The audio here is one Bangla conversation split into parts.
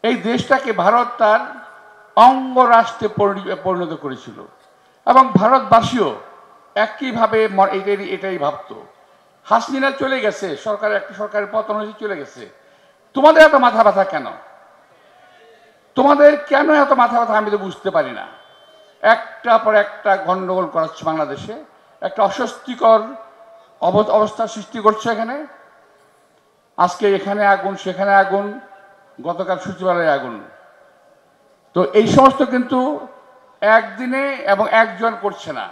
এই দেশটাকে ভারত তার অঙ্গরাষ্ট্রে পরিণত করেছিল এবং ভারতবাসীও একইভাবে এটাই ভাবত। হাসিনা চলে গেছে, একটা সরকারের পতন হয়েছে, চলে গেছে, তোমাদের এত মাথা ব্যথা কেন? তোমাদের কেন এত মাথা ব্যথা আমি তো বুঝতে পারি না। একটা পর একটা গন্ডগোল করাচ্ছে বাংলাদেশে, একটা অস্বস্তিকর অবস্থা সৃষ্টি করছে এখানে। আজকে এখানে আগুন, সেখানে আগুন, গতকাল সচিবালয়ে আগুন। তো এই সমস্ত কিন্তু একদিনে এবং একজন করছে না,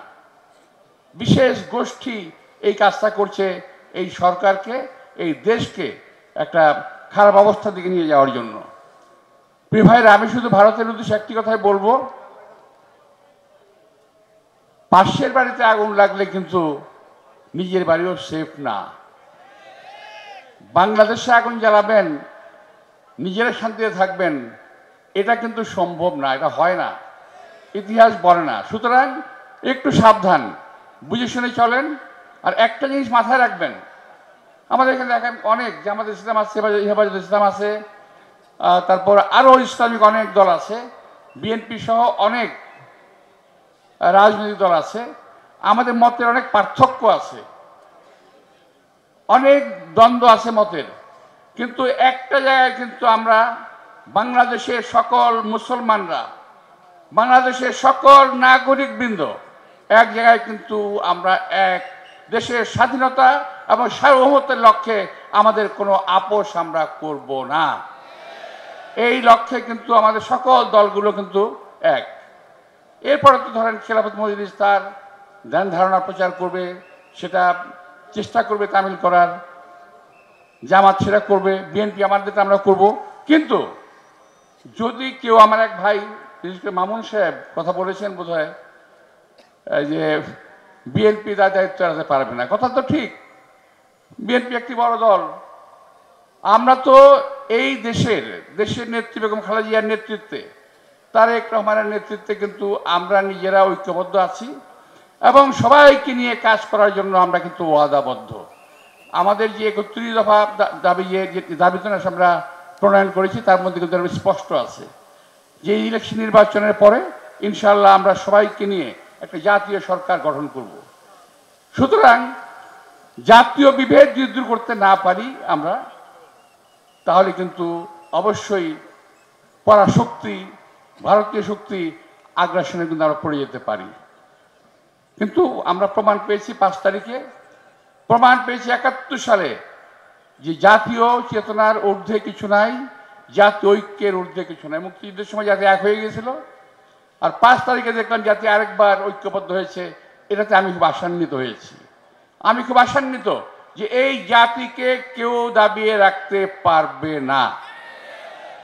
বিশেষ গোষ্ঠী এই কাজটা করছে এই সরকারকে, এই দেশকে একটা খারাপ অবস্থার দিকে নিয়ে যাওয়ার জন্য। প্রিয় ভাইরা, আমি শুধু ভারতের উদ্দেশ্যে একটি কথাই বলবো, পাশের বাড়িতে আগুন লাগলে কিন্তু নিজের বাড়িও সেফ না। বাংলাদেশে আগুন জ্বালাবেন, নিজেরা শান্তিতে থাকবেন, এটা কিন্তু সম্ভব না, এটা হয় না, ইতিহাস বলে না। সুতরাং একটু সাবধান, বুঝে শুনে চলেন। আর একটা জিনিস মাথায় রাখবেন, আমাদের এখানে দেখেন অনেক জামাত ইসলাম আছে, হেফাজত ইসলাম আছে, তারপর আরও ইসলামিক অনেক দল আছে, বিএনপি সহ অনেক রাজনৈতিক দল আছে। আমাদের মতের অনেক পার্থক্য আছে, অনেক দ্বন্দ্ব আছে মতের, কিন্তু একটা জায়গায় কিন্তু আমরা বাংলাদেশের সকল মুসলমানরা, বাংলাদেশের সকল নাগরিকবৃন্দ এক জায়গায় কিন্তু আমরা এক, দেশের স্বাধীনতা এবং সার্বভৌমত্বের লক্ষ্যে আমাদের কোনো আপোষ আমরা করব না। এই লক্ষ্যে কিন্তু আমাদের সকল দলগুলো কিন্তু এক। এরপরে তো ধরেন খেলাফত মজলিস তার ধ্যান ধারণা প্রচার করবে, সেটা চেষ্টা করবে তামিল করার, জামাত সেটা করবে, বিএনপি আমাদেরটা আমরা করব। কিন্তু যদি কেউ, আমার এক ভাই বিশেষ করে মামুন সাহেব কথা বলেছেন বোধ হয়, যে বিএনপি তার দায়িত্ব এড়াতে পারবে না, কথা তো ঠিক। বিএনপি একটি বড় দল, আমরা তো এই দেশের নেত্রী বেগম খালেদা জিয়ার নেতৃত্বে, তারেক রহমানের নেতৃত্বে কিন্তু আমরা নিজেরা ঐক্যবদ্ধ আছি এবং সবাইকে নিয়ে কাজ করার জন্য আমরা কিন্তু ওয়াদাবদ্ধ। আমাদের যে 31 দফা দাবি, যে দাবিনামা আমরা প্রণয়ন করেছি, তার মধ্যে কিন্তু স্পষ্ট আছে যে ইলেকশন নির্বাচনের পরে ইনশাআল্লাহ আমরা সবাইকে নিয়ে একটা জাতীয় সরকার গঠন করব। সুতরাং জাতীয় বিভেদ যদি দূর করতে না পারি আমরা, তাহলে কিন্তু অবশ্যই পরাশক্তি, ভারতীয় শক্তি আগ্রাসনে কিন্তু আমরা পড়ে যেতে পারি। কিন্তু আমরা প্রমাণ পেয়েছি 5 তারিখে, প্রমাণ পেয়েছি 71 সালে যে জাতীয় চেতনার ঊর্ধ্বে কিছু নাই, জাতীয় ঐক্যের ঊর্ধ্বে কিছু নাই। মুক্তিযুদ্ধের সময় জাতি এক হয়ে গিয়েছিল, আর 5 তারিখে দেখলাম জাতি আরেকবার ঐক্যবদ্ধ হয়েছে। এটাতে আমি খুব আশান্বিত হয়েছি। আমি খুব আশান্বিত যে এই জাতিকে কেউ দাবিয়ে রাখতে পারবে না।